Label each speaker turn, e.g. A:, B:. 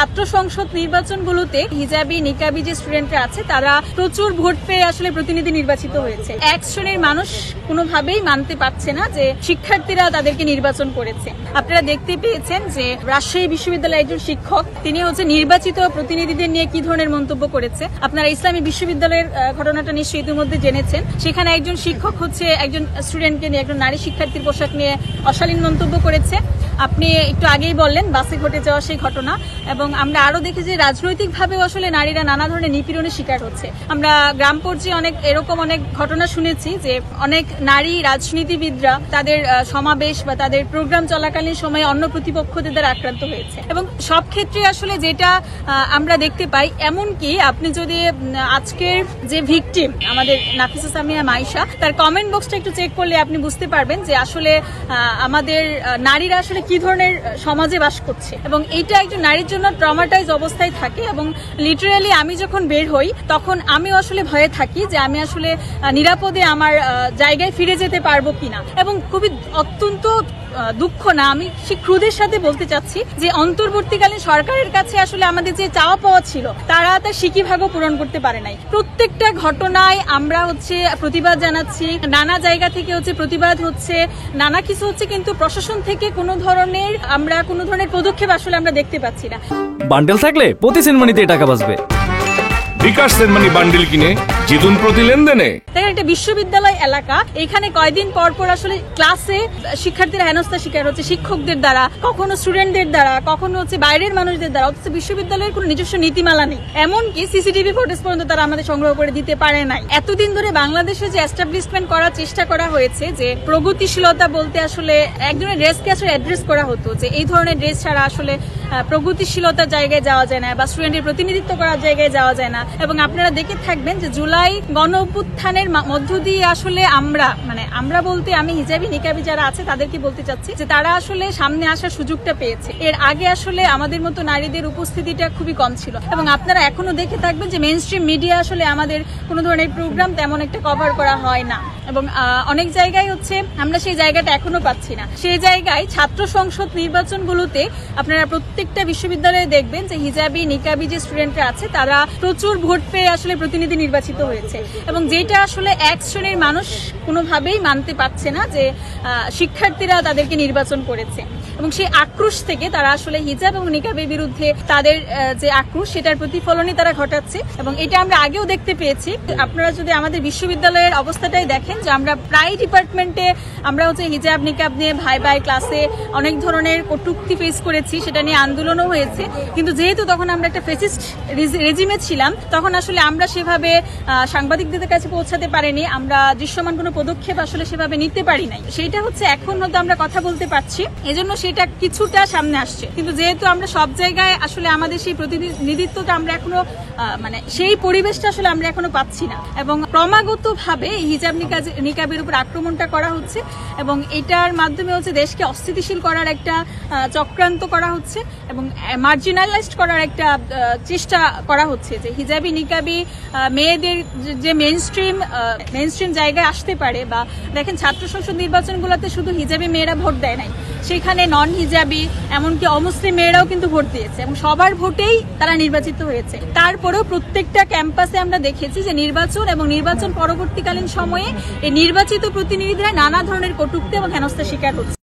A: ছাত্র সংসদ নির্বাচনগুলোতে হিজাবি নিকাবি যে স্টুডেন্টরা আছে তারা প্রচুর ভোট পেয়ে আসলে প্রতিনিধি নির্বাচিত হয়েছে। এক শ্রেণীর মানুষ কোনোভাবেই মানতে পারছে না যে শিক্ষার্থীরা তাদেরকে নির্বাচন করেছে। আপনারা দেখতে পেয়েছেন যে রাজশাহী বিশ্ববিদ্যালয়ের একজন শিক্ষক তিনি নির্বাচিত প্রতিনিধিদের নিয়ে কি ধরনের মন্তব্য করেছে। আপনারা ইসলামী বিশ্ববিদ্যালয়ের ঘটনাটা নিশ্চয়ই ইতিমধ্যে জেনেছেন। সেখানে একজন শিক্ষক একজন স্টুডেন্টকে নিয়ে, একজন নারী শিক্ষার্থীর পোশাক নিয়ে অশালীন মন্তব্য করেছে। আপনি একটু আগেই বললেন বাসে ঘটে যাওয়া সেই ঘটনা, এবং আমরা আরো দেখি যে রাজনৈতিকভাবেও আসলে নারীরা নানা ধরনের নিপীড়নের শিকার হচ্ছে। আমরা গ্রাম পর্যায়ে এরকম অনেক ঘটনা শুনেছি যে অনেক নারী রাজনীতিবিদরা তাদের সমাবেশ বা তাদের প্রোগ্রাম চলাকালীন সময়ে অন্য প্রতিপক্ষদের দ্বারা আক্রান্ত হয়েছে। এবং সব ক্ষেত্রে আসলে যেটা আমরা দেখতে পাই, এমনকি আপনি যদি আজকের যে ভিকটিম আমাদের নাফিসা সামিয়া মাইশা, তার কমেন্ট বক্সটা একটু চেক করলে আপনি বুঝতে পারবেন যে আসলে আমাদের নারীরা আসলে কি ধরনের সমাজে বাস করছে, এবং এইটা একজন নারীর জন্য ট্রমাটাইজ অবস্থায় থাকে। এবং লিটারালি আমি যখন বের হই তখন আমিও আসলে ভয়ে থাকি যে আমি আসলে নিরাপদে আমার জায়গায় ফিরে যেতে পারবো কিনা। এবং খুবই অত্যন্ত দুঃখ না, আমি সে ক্রোধের সাথে বলতে চাচ্ছি যে অন্তর্বর্তীকালীন সরকারের কাছে আসলে আমাদের যে চাওয়া পাওয়া ছিল তারা তার সিকিভাগও পূরণ করতে পারে নাই। প্রত্যেকটা ঘটনায় আমরা প্রতিবাদ জানাচ্ছি, নানা জায়গা থেকে প্রতিবাদ হচ্ছে, নানা কিছু হচ্ছে, কিন্তু প্রশাসন থেকে কোনো ধরনের পদক্ষেপ আসলে আমরা দেখতে পাচ্ছি না।
B: বান্ডেল থাকলে প্রতি সেনমানিতে টাকা বাঁচবে।
C: বিকাশ সেনমানি বান্ডেল কিনে জিতুন প্রতি লেনদেনে।
A: দেখেন, একটা বিশ্ববিদ্যালয় এলাকা, এখানে কয়দিন পর পর আসলে ক্লাসে শিক্ষার্থীরা হেনস্থার শিকার হচ্ছে শিক্ষকদের দ্বারা, কখনো স্টুডেন্টদের দ্বারা, কখনো বাইরের মানুষদের দ্বারা। অথচ বিশ্ববিদ্যালয়ের কোনো নিজস্ব নীতিমালা নেই, এমনকি সিসিটিভি ফুটেজ পর্যন্ত তারা আমাদের সংগ্রহ করে দিতে পারে নাই। এতদিন ধরে বাংলাদেশে যে এস্টাবলিশমেন্ট করার চেষ্টা করা হয়েছে, যে প্রগতিশীলতা বলতে আসলে এক ধরনের ড্রেসকে আসলে অ্যাড্রেস করা হতো, যে এই ধরনের ড্রেস ছাড়া আসলে প্রগতিশীলতার জায়গায় যাওয়া যায় না বা স্টুডেন্টের প্রতিনিধিত্ব করার জায়গায় যাওয়া যায় না। এবং আপনারা দেখে থাকবেন যে জুলাই গণ অভ্যুত্থানের মধ্য দিয়ে আসলে আমরা বলতে আমি হিজাবি নিকাবি যারা আছে তাদেরকে বলতে চাচ্ছি যে তারা আসলে সামনে আসার সুযোগটা পেয়েছে। এর আগে আসলে আমাদের মতো নারীদের উপস্থিতিটা খুবই কম ছিল। এবং আপনারা এখনো দেখে থাকবেন যে মেইনস্ট্রিম মিডিয়া আসলে আমাদের কোনো ধরনের প্রোগ্রাম তেমন একটা কভার করা হয় না, এবং অনেক জায়গায় আমরা সেই জায়গাটা এখনো পাচ্ছি না। সেই জায়গায় ছাত্র সংসদ নির্বাচনগুলোতে আপনারা প্রত্যেকটা বিশ্ববিদ্যালয়ে দেখবেন যে হিজাবি নিকাবি যে স্টুডেন্টরা আছে তারা প্রচুর ভোট পেয়ে আসলে প্রতিনিধি নির্বাচিত হয়েছে। এবং যেটা আসলে এক শ্রেণীর মানুষ কোনোভাবেই মানতে পারছে না যে শিক্ষার্থীরা তাদেরকে নির্বাচন করেছে। এবং সেই আক্রোশ থেকে তারা আসলে হিজাব এবং নিকাবের বিরুদ্ধে তাদের যে আক্রোশ, সেটার প্রতিফলনই তারা ঘটাচ্ছে। এবং এটা আমরা আগেও দেখতে পেয়েছি। আপনারা যদি আমাদের বিশ্ববিদ্যালয়ের অবস্থাটাই দেখেন, যে আমরা প্রায় ডিপার্টমেন্টে আমরা হিজাব নিকাব নিয়ে ভাই ক্লাসে অনেক ধরনের কটূক্তি ফেস করেছি, সেটা নিয়ে আন্দোলনও হয়েছে। কিন্তু যেহেতু তখন আমরা একটা ফেসিস্ট রেজিমে ছিলাম, তখন আসলে আমরা সেভাবে সাংবাদিকদের কাছে পৌঁছাতে পারিনি, আমরা দৃশ্যমান কোনো পদক্ষেপ আসলে সেভাবে নিতে পারি নাই। সেইটা এখন হয়তো আমরা কথা বলতে পারছি, এজন্য সেটা কিছুটা সামনে আসছে। কিন্তু যেহেতু আমরা সব জায়গায় আসলে আমাদের সেই প্রতিনিধিত্বটা আমরা এখনো সেই পরিবেশটা আসলে আমরা এখনো পাচ্ছি না। এবং ক্রমাগত ভাবে হিজাব নিকাবের উপর আক্রমণটা করা হচ্ছে, এবং এটার মাধ্যমে দেশকে অস্থিতিশীল করার একটা চক্রান্ত করা হচ্ছে, এবং মার্জিনালাইজড করার একটা চেষ্টা করা হচ্ছে, যে হিজাবি নিকাবি মেয়েদের যে মেইনস্ট্রিম জায়গায় আসতে পারে। বা দেখেন, ছাত্র সংসদ নির্বাচনগুলোতে শুধু হিজাবি মেয়েরা ভোট দেয় নাই, সেখানে নন হিজাবি এমনকি অমুসলিম মেয়েরাও কিন্তু ভোট দিয়েছে, এবং সবার ভোটেই তারা নির্বাচিত হয়েছে। তারপরেও প্রত্যেকটা ক্যাম্পাসে আমরা দেখেছি যে নির্বাচন এবং নির্বাচন পরবর্তীকালীন সময়ে এই নির্বাচিত প্রতিনিধিরা নানা ধরনের কটূক্তি এবং হেনস্থার শিকার হচ্ছে।